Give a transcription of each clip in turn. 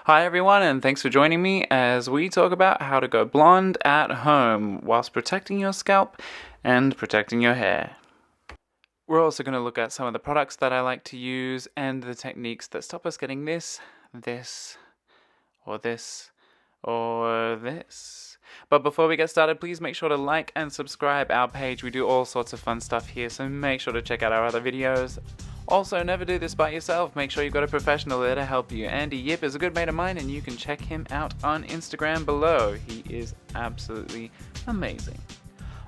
Hi everyone, and thanks for joining me as we talk about how to go blonde at home whilst protecting your scalp and protecting your hair. We're also going to look at some of the products that I like to use and the techniques that stop us getting this, or this, or this. But before we get started, please make sure to like and subscribe our page. We do all sorts of fun stuff here, so make sure to check out our other videos. Also, never do this by yourself. Make sure you've got a professional there to help you. Andy Yip is a good mate of mine, and you can check him out on Instagram below. He is absolutely amazing.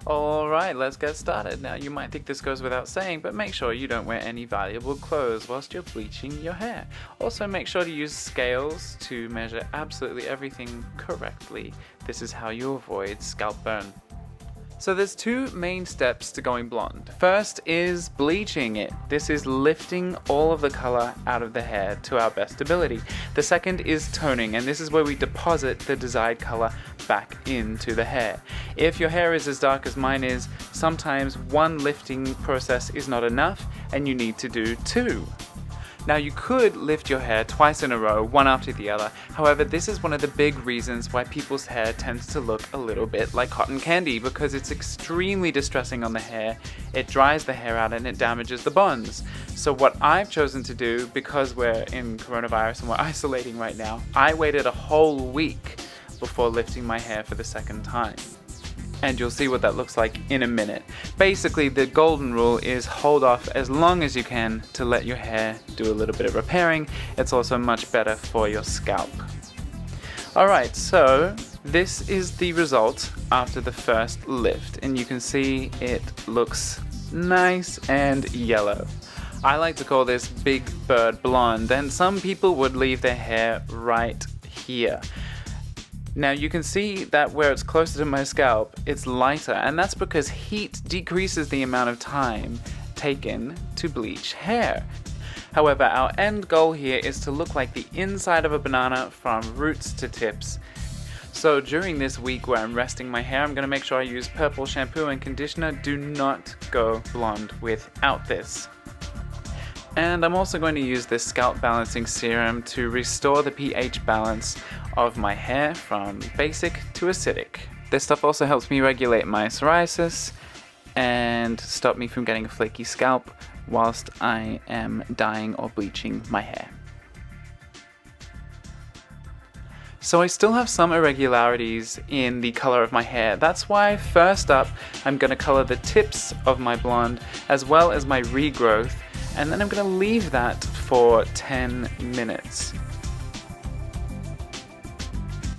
Alright, let's get started. Now, you might think this goes without saying, but make sure you don't wear any valuable clothes whilst you're bleaching your hair. Also, make sure to use scales to measure absolutely everything correctly. This is how you avoid scalp burn. So there's two main steps to going blonde. First is bleaching it. This is lifting all of the color out of the hair to our best ability. The second is toning, and this is where we deposit the desired color back into the hair. If your hair is as dark as mine is, sometimes one lifting process is not enough and you need to do two. Now, you could lift your hair twice in a row, one after the other. However, this is one of the big reasons why people's hair tends to look a little bit like cotton candy, because it's extremely distressing on the hair. It dries the hair out and it damages the bonds. So what I've chosen to do, because we're in coronavirus and we're isolating right now, I waited a whole week before lifting my hair for the second time. And you'll see what that looks like in a minute. Basically, the golden rule is hold off as long as you can to let your hair do a little bit of repairing. It's also much better for your scalp. Alright, so this is the result after the first lift, and you can see it looks nice and yellow. I like to call this Big Bird Blonde, and some people would leave their hair right here. Now you can see that where it's closer to my scalp, it's lighter, and that's because heat decreases the amount of time taken to bleach hair. However, our end goal here is to look like the inside of a banana from roots to tips. So during this week where I'm resting my hair, I'm going to make sure I use purple shampoo and conditioner. Do not go blonde without this. And I'm also going to use this scalp balancing serum to restore the pH balance of my hair from basic to acidic. This stuff also helps me regulate my psoriasis and stop me from getting a flaky scalp whilst I am dyeing or bleaching my hair. So I still have some irregularities in the color of my hair. That's why first up I'm going to color the tips of my blonde as well as my regrowth, and then I'm going to leave that for 10 minutes.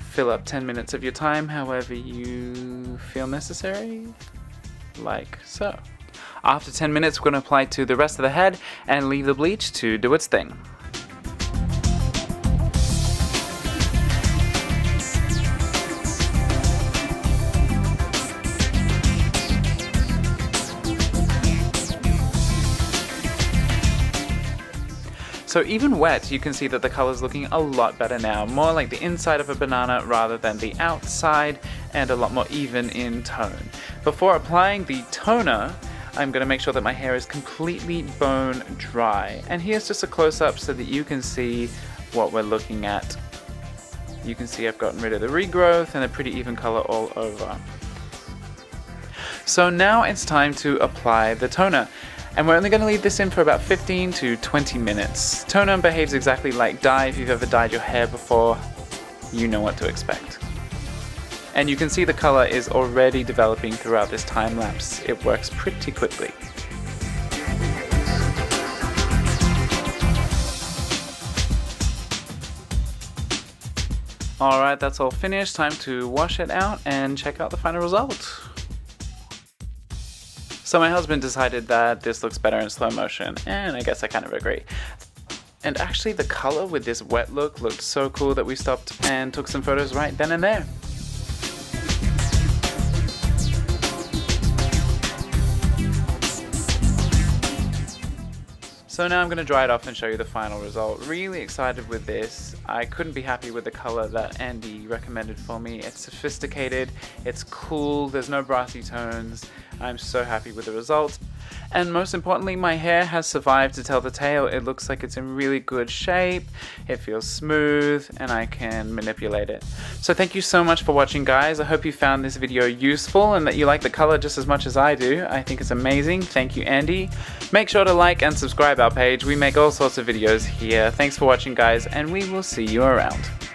Fill up 10 minutes of your time however you feel necessary, like so. After 10 minutes, we're going to apply to the rest of the head and leave the bleach to do its thing. So even wet, you can see that the color's looking a lot better now, more like the inside of a banana rather than the outside, and a lot more even in tone. Before applying the toner, I'm going to make sure that my hair is completely bone dry. And here's just a close-up so that you can see what we're looking at. You can see I've gotten rid of the regrowth and a pretty even color all over. So now it's time to apply the toner. And we're only going to leave this in for about 15 to 20 minutes. Toner behaves exactly like dye. If you've ever dyed your hair before, you know what to expect. And you can see the color is already developing throughout this time lapse. It works pretty quickly. Alright, that's all finished. Time to wash it out and check out the final result. So my husband decided that this looks better in slow motion, and I guess I kind of agree. And actually the color with this wet look looked so cool that we stopped and took some photos right then and there. So now I'm going to dry it off and show you the final result. Really excited with this. I couldn't be happy with the color that Andy recommended for me. It's sophisticated, it's cool, there's no brassy tones. I'm so happy with the result. And most importantly, my hair has survived to tell the tale. It looks like it's in really good shape, it feels smooth, and I can manipulate it. So thank you so much for watching, guys. I hope you found this video useful and that you like the color just as much as I do. I think it's amazing. Thank you, Andy. Make sure to like and subscribe our page. We make all sorts of videos here. Thanks for watching, guys, and we will see you around.